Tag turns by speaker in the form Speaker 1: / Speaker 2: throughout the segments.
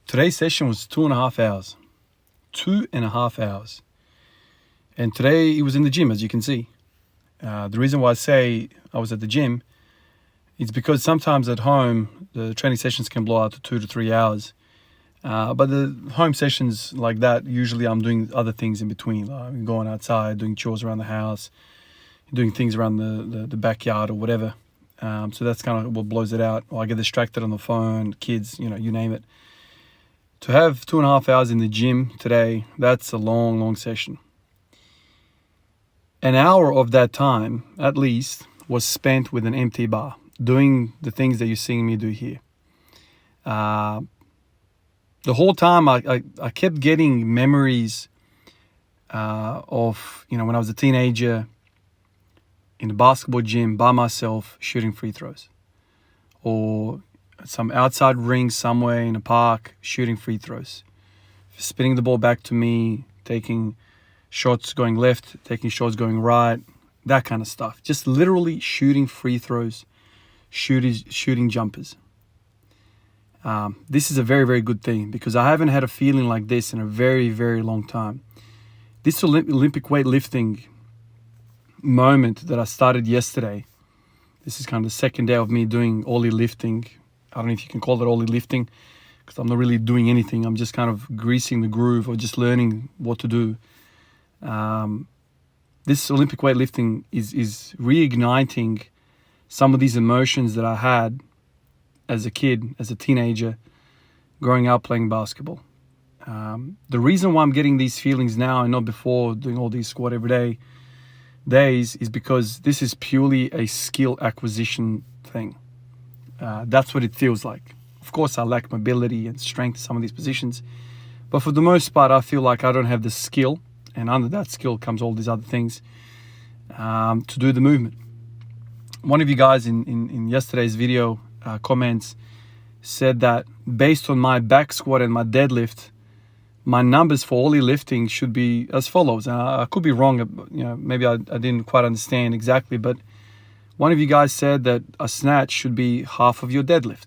Speaker 1: Today's session was 2.5 hours. 2.5 hours. And today it was in the gym, as you can see. The reason why I say I was at the gym is because sometimes at home, the training sessions can blow out to 2 to 3 hours. But the home sessions like that, usually I'm doing other things in between. Like going outside, doing chores around the house, doing things around the backyard or whatever. So that's kind of what blows it out. Or I get distracted on the phone, kids, you name it. To have 2.5 hours in the gym today, that's a long, long session. An hour of that time, at least, was spent with an empty bar, doing the things that you're seeing me do here. The whole time, I kept getting memories of, when I was a teenager in a basketball gym by myself shooting free throws. Or some outside ring somewhere in a park shooting free throws. Spinning the ball back to me, taking shots going left, taking shots going right, that kind of stuff. Just literally shooting free throws, shooting jumpers. This is a very, very good thing because I haven't had a feeling like this in a very, very long time. This Olympic weightlifting moment that I started yesterday, this is kind of the second day of me doing Ollie lifting. I don't know if you can call it Ollie lifting because I'm not really doing anything. I'm just kind of greasing the groove or just learning what to do. This Olympic weightlifting is reigniting some of these emotions that I had as a kid, as a teenager, growing up playing basketball. The reason why I'm getting these feelings now and not before doing all these squat every day days is because this is purely a skill acquisition thing. That's what it feels like. Of course, I lack mobility and strength in some of these positions, but for the most part, I feel like I don't have the skill, and under that skill comes all these other things, to do the movement. One of you guys in yesterday's video comments said that based on my back squat and my deadlift, my numbers for Ollie lifting should be as follows. I could be wrong, maybe I didn't quite understand exactly, but one of you guys said that a snatch should be half of your deadlift.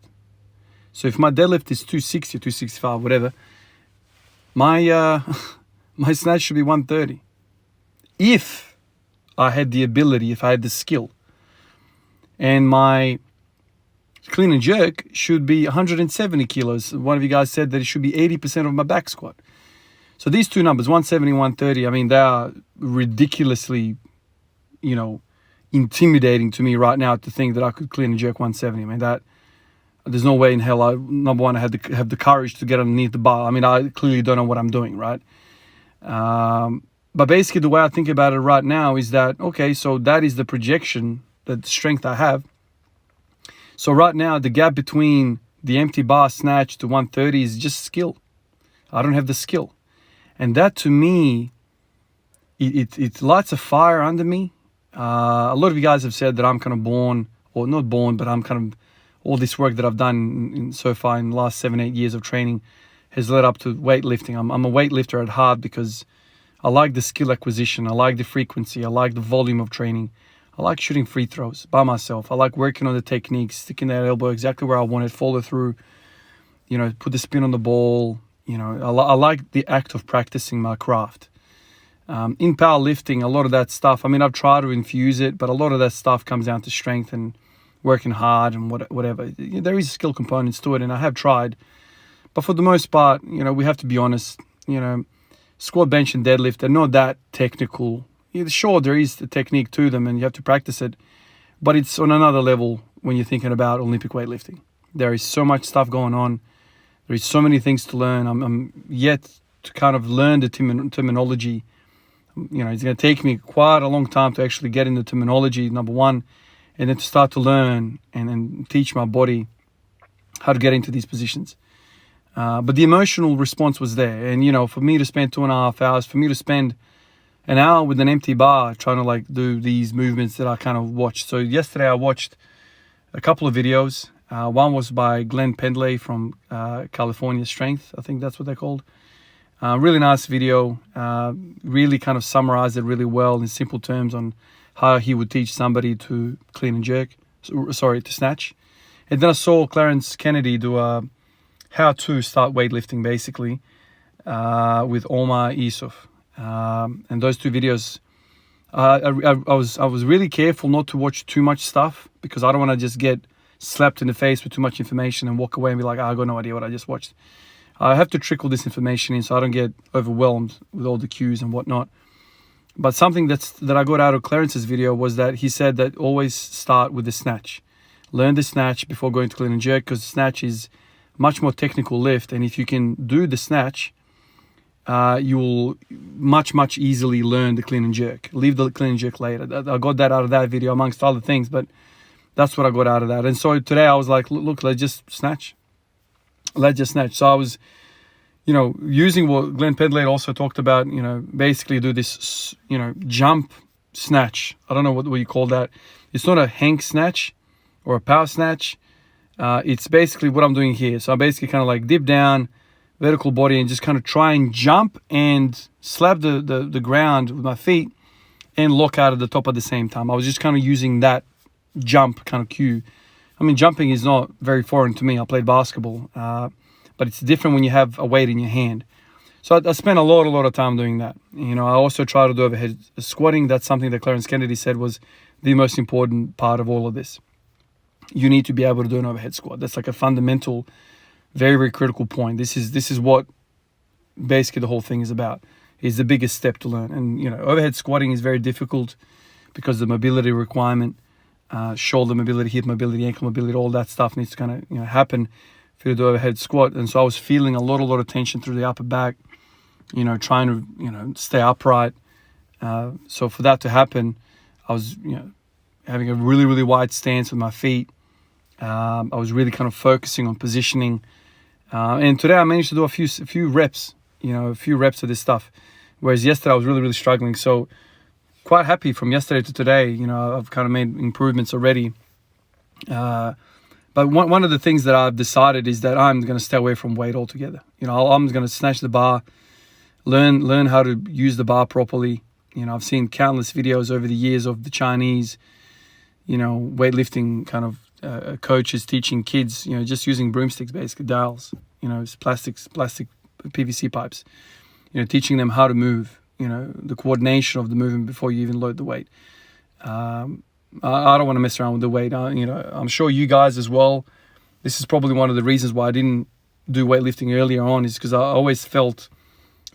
Speaker 1: So if my deadlift is 260, 265, whatever, my my snatch should be 130. If I had the ability, if I had the skill. And my clean and jerk should be 170 kilos. One of you guys said that it should be 80% of my back squat. So these two numbers, 170, 130, I mean, they are ridiculously, intimidating to me right now to think that I could clean and jerk 170. I mean, that there's no way in hell number one, I have the courage to get underneath the bar. I mean, I clearly don't know what I'm doing, right? But basically the way I think about it right now is that, okay, so that is the projection, the strength I have. So right now, the gap between the empty bar snatch to 130 is just skill. I don't have the skill. And that to me, it lights a fire under me. A lot of you guys have said that I'm kind of born, or not born, but I'm kind of, all this work that I've done so far in the last 7-8 years of training has led up to weightlifting. I'm a weightlifter at heart because I like the skill acquisition. I like the frequency. I like the volume of training. I like shooting free throws by myself. I like working on the techniques, sticking that elbow exactly where I want it, follow through, put the spin on the ball. I like the act of practicing my craft. In powerlifting, a lot of that stuff, I mean, I've tried to infuse it, but a lot of that stuff comes down to strength and working hard and whatever. There is skill components to it, and I have tried. But for the most part, we have to be honest, squat, bench, and deadlift, they're not that technical. Sure, there is the technique to them, and you have to practice it. But it's on another level when you're thinking about Olympic weightlifting. There is so much stuff going on. There is so many things to learn. I'm yet to kind of learn the terminology. It's going to take me quite a long time to actually get into terminology, number one, and then to start to learn and teach my body how to get into these positions. But the emotional response was there. And, for me to spend 2.5 hours, for me to spend an hour with an empty bar trying to do these movements that I kind of watched. So yesterday I watched a couple of videos. One was by Glenn Pendley from California Strength. I think that's what they're called. Really nice video. Really kind of summarized it really well in simple terms on how he would teach somebody to clean and jerk. To snatch. And then I saw Clarence Kennedy do a how to start weightlifting, basically, with Omar Yusuf. And those two videos, I was really careful not to watch too much stuff, because I don't want to just get slapped in the face with too much information and walk away and be like, I got no idea what I just watched. I have to trickle this information in so I don't get overwhelmed with all the cues and whatnot. But something that I got out of Clarence's video was that he said that always start with the snatch. Learn the snatch before going to clean and jerk, because snatch is much more technical lift, and if you can do the snatch, you will much easily learn the clean and jerk. Leave the clean and jerk later. I got that out of that video amongst other things, but that's what I got out of that. And so today I was like, look, let's just snatch. Let's just snatch. So I was, using what Glenn Pedley also talked about, basically do this, jump snatch. I don't know what you call that. It's not a hank snatch or a power snatch. It's basically what I'm doing here. So I basically kind of like dip down, vertical body, and just kind of try and jump and slap the ground with my feet and lock out at the top at the same time. I was just kind of using that jump kind of cue. I mean, jumping is not very foreign to me. I played basketball, but it's different when you have a weight in your hand. So I spent a lot of time doing that. I also try to do overhead squatting. That's something that Clarence Kennedy said was the most important part of all of this. You need to be able to do an overhead squat. That's like a fundamental, very critical point. This is what basically the whole thing is about. Is the biggest step to learn. And overhead squatting is very difficult because the mobility requirement, shoulder mobility, hip mobility, ankle mobility, all that stuff needs to kind of happen for you to do overhead squat. And so I was feeling a lot of tension through the upper back, trying to stay upright. So for that to happen, I was having a really wide stance with my feet. I was really kind of focusing on positioning. And today I managed to do a few reps, a few reps of this stuff. Whereas yesterday I was really struggling. So quite happy from yesterday to today. I've kind of made improvements already. But one of the things that I've decided is that I'm going to stay away from weight altogether. I'm going to snatch the bar, learn how to use the bar properly. I've seen countless videos over the years of the Chinese, weightlifting kind of coaches teaching kids, just using broomsticks, basically dowels, plastic PVC pipes, teaching them how to move, the coordination of the movement before you even load the weight. I don't want to mess around with the weight. I'm sure you guys as well. This is probably one of the reasons why I didn't do weightlifting earlier on, is because I always felt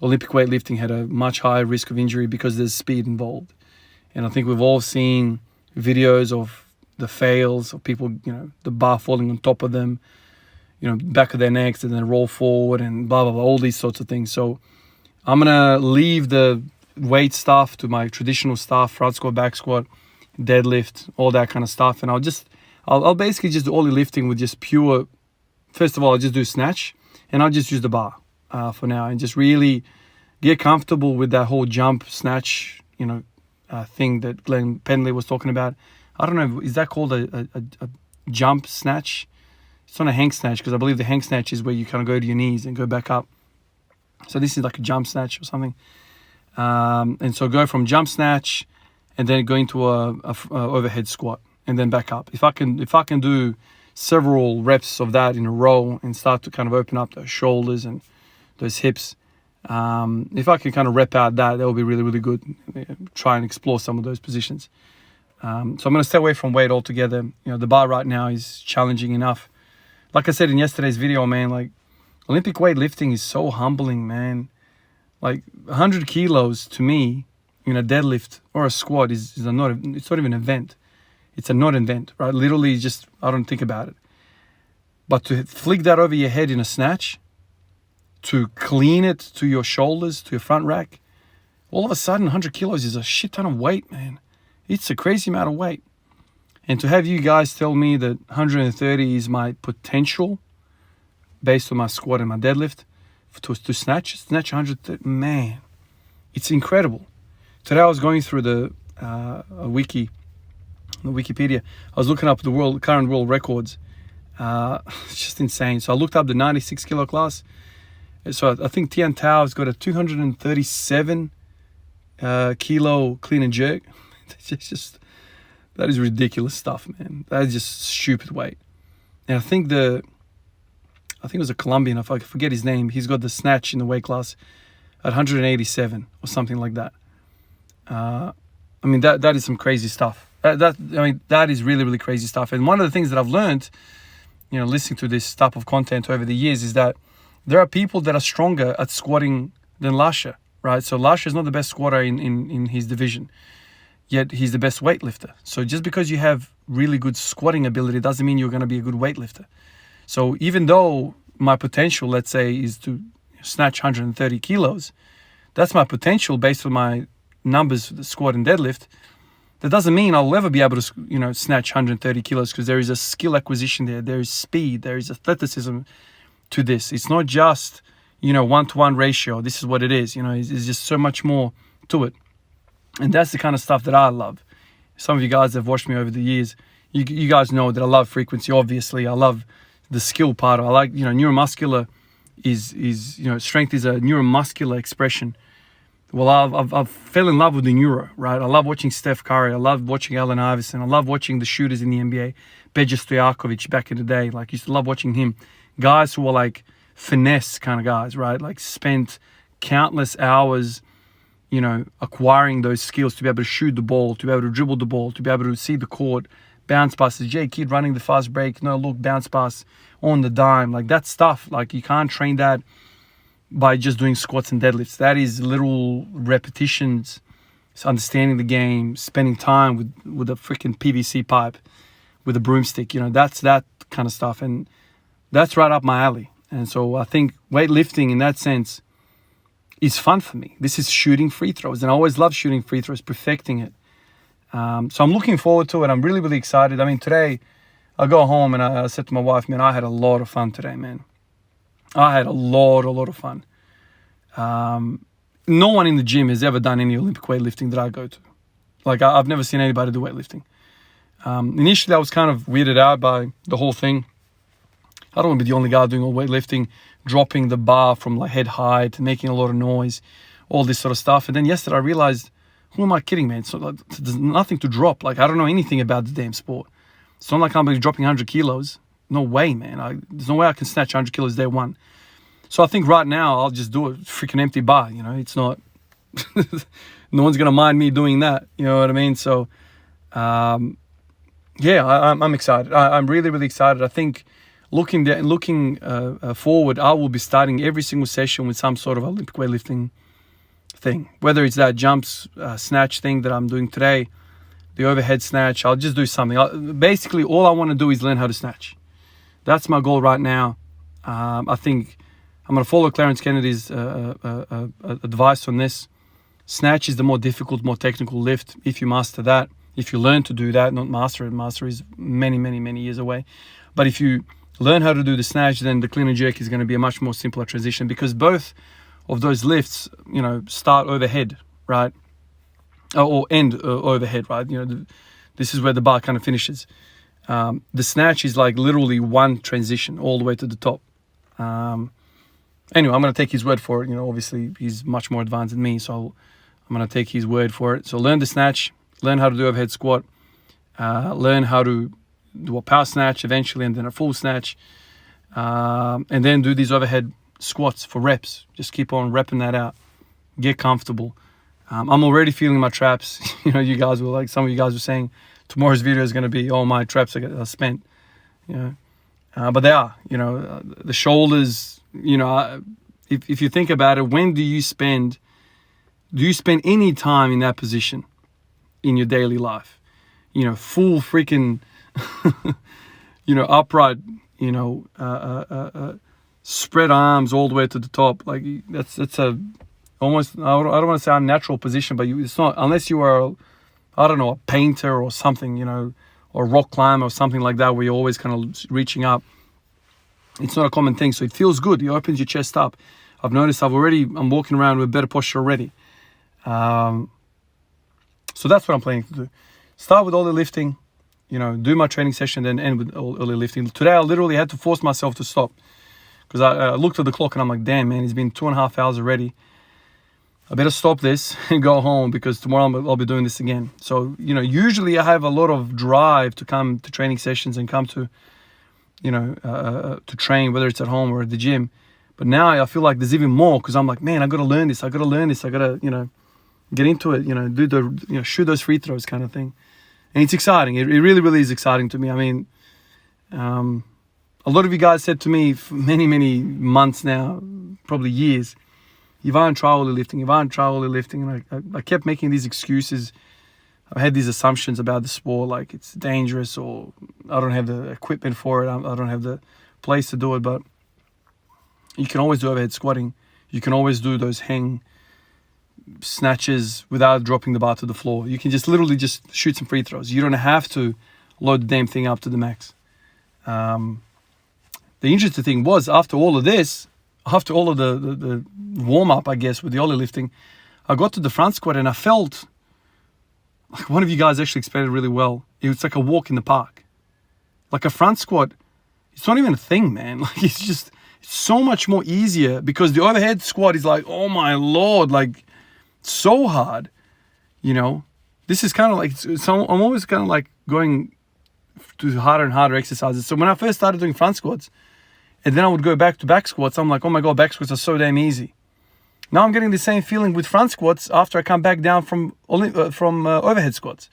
Speaker 1: Olympic weightlifting had a much higher risk of injury because there's speed involved. And I think we've all seen videos of the fails of people, the bar falling on top of them, back of their necks, and then roll forward and blah, all these sorts of things. So I'm going to leave the weight stuff to my traditional stuff, front squat, back squat, deadlift, all that kind of stuff. And I'll basically just do all the lifting with just pure, first of all, I'll just do snatch, and I'll just use the bar for now, and just really get comfortable with that whole jump snatch, thing that Glenn Penley was talking about. I don't know, is that called a jump snatch? It's not a hank snatch, because I believe the hank snatch is where you kind of go to your knees and go back up. So this is like a jump snatch or something. And so go from jump snatch and then go into a overhead squat and then back up. If I can do several reps of that in a row and start to kind of open up those shoulders and those hips, if I can kind of rep out that will be really good. Try and explore some of those positions. So I'm going to stay away from weight altogether. The bar right now is challenging enough. Like I said in yesterday's video, man, like Olympic weightlifting is so humbling, man. Like 100 kilos to me in a deadlift or a squat it's not even an event. It's a non-event, right? Literally just, I don't think about it. But to flick that over your head in a snatch, to clean it to your shoulders, to your front rack, all of a sudden 100 kilos is a shit ton of weight, man. It's a crazy amount of weight. And to have you guys tell me that 130 is my potential based on my squat and my deadlift to snatch 130, man, it's incredible. Today I was going through the Wikipedia. I was looking up the current world records. It's just insane. So I looked up the 96 kilo class. So I think Tian Tao's got a 237 kilo clean and jerk. That is ridiculous stuff, man. That is just stupid weight. And I think I think it was a Colombian, if I forget his name. He's got the snatch in the weight class at 187 or something like that. I mean, that is some crazy stuff. That is really, really crazy stuff. And one of the things that I've learned, listening to this type of content over the years, is that there are people that are stronger at squatting than Lasha, right? So Lasha is not the best squatter in his division, yet he's the best weightlifter. So just because you have really good squatting ability doesn't mean you're going to be a good weightlifter. So even though my potential, let's say, is to snatch 130 kilos, that's my potential based on my numbers for the squat and deadlift. That doesn't mean I'll ever be able to, snatch 130 kilos, because there is a skill acquisition there. There is speed. There is athleticism to this. It's not just, 1-to-1 ratio. This is what it is. It's just so much more to it. And that's the kind of stuff that I love. Some of you guys have watched me over the years. You guys know that I love frequency, obviously. I love the skill part. I like, neuromuscular is strength is a neuromuscular expression. Well, I've fell in love with the neuro, right? I love watching Steph Curry. I love watching Allen Iverson. I love watching the shooters in the NBA. Peja Stojakovic back in the day. Like, used to love watching him. Guys who are like finesse kind of guys, right? Like spent countless hours, acquiring those skills to be able to shoot the ball, to be able to dribble the ball, to be able to see the court, bounce passes. Jay Kidd running the fast break, no look, bounce pass on the dime. Like that stuff, like you can't train that by just doing squats and deadlifts. That is literal repetitions. It's understanding the game, spending time with a freaking PVC pipe, with a broomstick. That's that kind of stuff. And that's right up my alley. And so I think weightlifting in that sense is fun for me. This is shooting free throws. And I always love shooting free throws, perfecting it. So I'm looking forward to it. I'm really, really excited. I mean, today I go home and I said to my wife, man, I had a lot of fun today, man. I had a lot of fun. No one in the gym has ever done any Olympic weightlifting that I go to. Like, I've never seen anybody do weightlifting. Initially, I was kind of weirded out by the whole thing. I don't want to be the only guy doing all weightlifting, dropping the bar from like head height, making a lot of noise, all this sort of stuff. And then yesterday I realized, who am I kidding, man? So like, there's nothing to drop. Like, I don't know anything about the damn sport. It's not like I'm going to be dropping 100 kilos. No way, man. There's no way I can snatch 100 kilos day one. So I think right now I'll just do a freaking empty bar. It's not, no one's going to mind me doing that. You know what I mean? So, I'm excited. I'm really, really excited. I think looking forward, I will be starting every single session with some sort of Olympic weightlifting thing. Whether it's that jumps, snatch thing that I'm doing today, the overhead snatch, I'll just do something. Basically, all I want to do is learn how to snatch. That's my goal right now. I think I'm going to follow Clarence Kennedy's advice on this. Snatch is the more difficult, more technical lift. If you master that, if you learn to do that, not master it. Master is many, many, many years away. But if you learn how to do the snatch, then the clean and jerk is going to be a much more simpler transition, because both of those lifts, start overhead, right? Or end overhead, right? This is where the bar kind of finishes. The snatch is like literally one transition all the way to the top. Anyway, I'm going to take his word for it. Obviously he's much more advanced than me, so I'm going to take his word for it. So learn the snatch, learn how to do overhead squat, learn how to do a power snatch eventually, and then a full snatch, and then do these overhead squats for reps. Just keep on repping that out. Get comfortable. I'm already feeling my traps. You guys were like, some of you guys were saying tomorrow's video is going to be, oh, my traps are spent. But they are. The shoulders. If you think about it, when do you spend any time in that position in your daily life? Full freaking, upright, spread arms all the way to the top. Like that's a almost, I don't want to say unnatural position, but it's not, unless you are, I don't know, a painter or something, or a rock climber or something like that, where you're always kind of reaching up. It's not a common thing. So it feels good. It opens your chest up. I've noticed I'm walking around with better posture already. So that's what I'm planning to do. Start with all the lifting, do my training session, then end with all the lifting. Today I literally had to force myself to stop, because I looked at the clock and I'm like, damn, man, it's been 2.5 hours already. I better stop this and go home, because tomorrow I'll be doing this again. So, usually I have a lot of drive to come to training sessions and come to, to train, whether it's at home or at the gym. But now I feel like there's even more, because I'm like, man, I got to learn this. I got to, get into it, do the, shoot those free throws kind of thing. And it's exciting. It really, really is exciting to me. I mean, a lot of you guys said to me for many, many months now, probably years, Ivan, try only lifting, Ivan, try only lifting. And I kept making these excuses. I had these assumptions about the sport, like it's dangerous, or I don't have the equipment for it. I don't have the place to do it. But you can always do overhead squatting. You can always do those hang snatches without dropping the bar to the floor. You can just literally just shoot some free throws. You don't have to load the damn thing up to the max. The interesting thing was, after all of this, after all of the warm-up, I guess, with the ollie lifting, I got to the front squat and I felt like one of you guys actually explained it really well. It was like a walk in the park. Like a front squat, it's not even a thing, man. Like it's so much more easier, because the overhead squat is like, oh my Lord, like so hard, This is kind of like, so I'm always kind of like going to harder and harder exercises. So when I first started doing front squats, and then I would go back to back squats, I'm like, oh my God, back squats are so damn easy. Now I'm getting the same feeling with front squats after I come back down from overhead squats.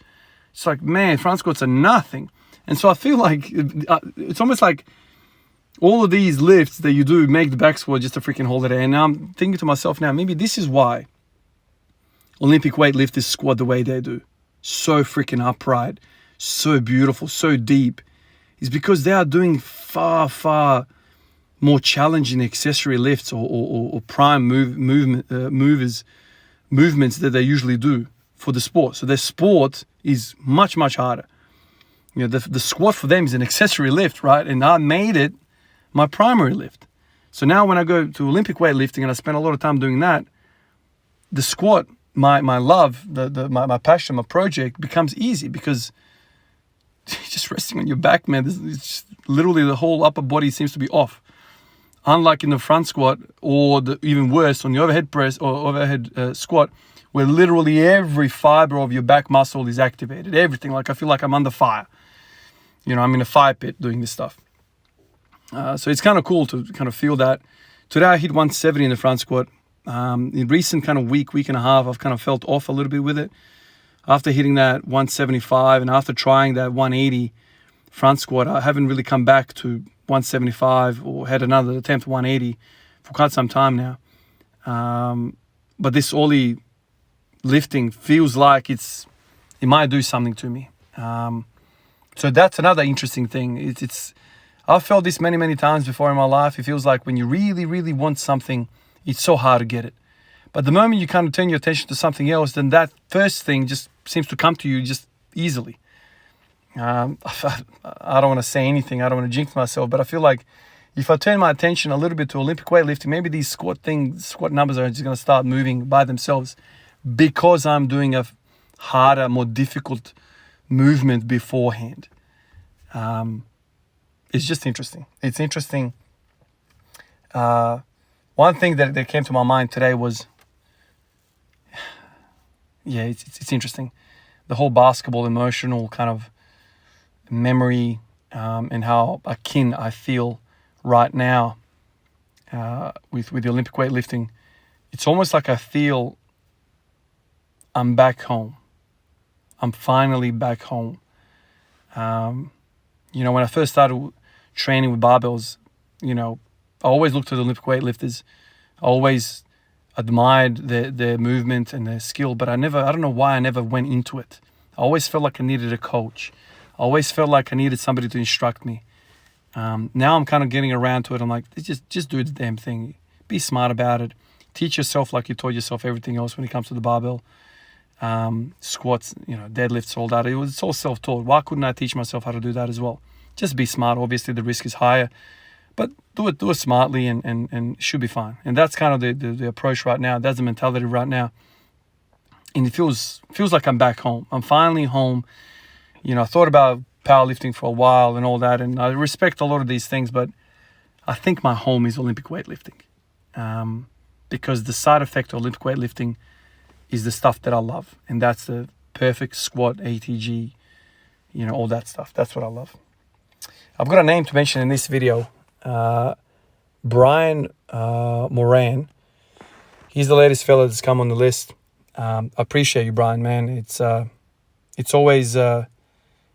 Speaker 1: It's like, man, front squats are nothing. And so I feel like it's almost like all of these lifts that you do make the back squat just a freaking holiday. And now I'm thinking to myself now, maybe this is why Olympic weightlifters squat the way they do. So freaking upright, so beautiful, so deep. Is because they are doing far, far more challenging accessory lifts or prime movements that they usually do for the sport. So their sport is much, much harder. The squat for them is an accessory lift, right? And I made it my primary lift. So now when I go to Olympic weightlifting and I spend a lot of time doing that, the squat, my love, my passion, my project becomes easy, because just resting on your back, man, it's just literally the whole upper body seems to be off. Unlike in the front squat, or even worse, on the overhead press or overhead squat, where literally every fiber of your back muscle is activated. Everything. Like I feel like I'm under fire. I'm in a fire pit doing this stuff. So it's kind of cool to kind of feel that. Today I hit 170 in the front squat. In recent kind of week and a half, I've kind of felt off a little bit with it. After hitting that 175 and after trying that 180 front squat, I haven't really come back to 175 or had another attempt at 180 for quite some time now. But this ollie lifting feels like it might do something to me. So that's another interesting thing. I've felt this many, many times before in my life. It feels like when you really, really want something, it's so hard to get it. But the moment you kind of turn your attention to something else, then that first thing just seems to come to you just easily. I don't want to say anything. I don't want to jinx myself, but I feel like if I turn my attention a little bit to Olympic weightlifting, maybe these squat numbers are just going to start moving by themselves, because I'm doing a harder, more difficult movement beforehand. It's just interesting. It's interesting. One thing that came to my mind today was, it's interesting. The whole basketball emotional kind of memory, and how akin I feel right now with the Olympic weightlifting. It's almost like I feel I'm back home. I'm finally back home. When I first started training with barbells, I always looked at the Olympic weightlifters. I always admired their movement and their skill, but I don't know why I never went into it. I always felt like I needed a coach. I always felt like I needed somebody to instruct me. Now I'm kind of getting around to it. I'm like, just do the damn thing. Be smart about it. Teach yourself like you taught yourself everything else when it comes to the barbell. Squats, deadlifts, all that. It's all self-taught. Why couldn't I teach myself how to do that as well? Just be smart. Obviously, the risk is higher, but do it smartly, and it should be fine. And that's kind of the approach right now. That's the mentality right now. And it feels like I'm back home. I'm finally home. I thought about powerlifting for a while and all that, and I respect a lot of these things, but I think my home is Olympic weightlifting, because the side effect of Olympic weightlifting is the stuff that I love, and that's the perfect squat, ATG, all that stuff. That's what I love. I've got a name to mention in this video. Brian Moran. He's the latest fella that's come on the list. I appreciate you, Brian, man. It's always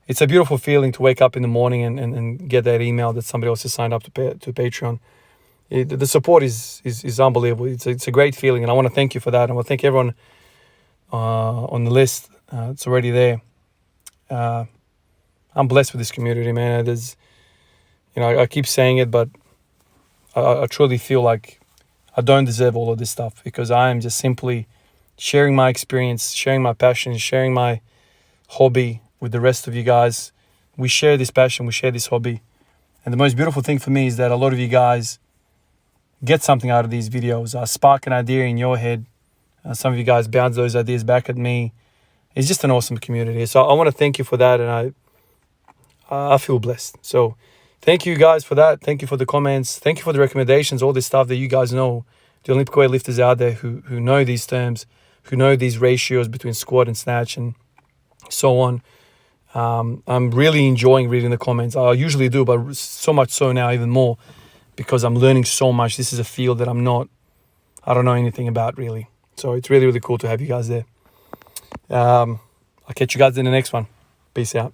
Speaker 1: it's a beautiful feeling to wake up in the morning and get that email that somebody else has signed up to Patreon. The support is unbelievable. It's a great feeling, and I want to thank you for that. I want to thank everyone on the list. It's already there. I'm blessed with this community, man. There's, I keep saying it, but I truly feel like I don't deserve all of this stuff, because I am just simply sharing my experience, sharing my passion, sharing my hobby with the rest of you guys. We share this passion, we share this hobby. And the most beautiful thing for me is that a lot of you guys get something out of these videos. I spark an idea in your head. Some of you guys bounce those ideas back at me. It's just an awesome community. So I want to thank you for that, and I feel blessed. So thank you guys for that. Thank you for the comments. Thank you for the recommendations, all this stuff that you guys know. The Olympic weightlifters out there who know these terms, who know these ratios between squat and snatch and so on. I'm really enjoying reading the comments. I usually do, but so much so now, even more, because I'm learning so much. This is a field that I don't know anything about, really. So it's really, really cool to have you guys there. I'll catch you guys in the next one. Peace out.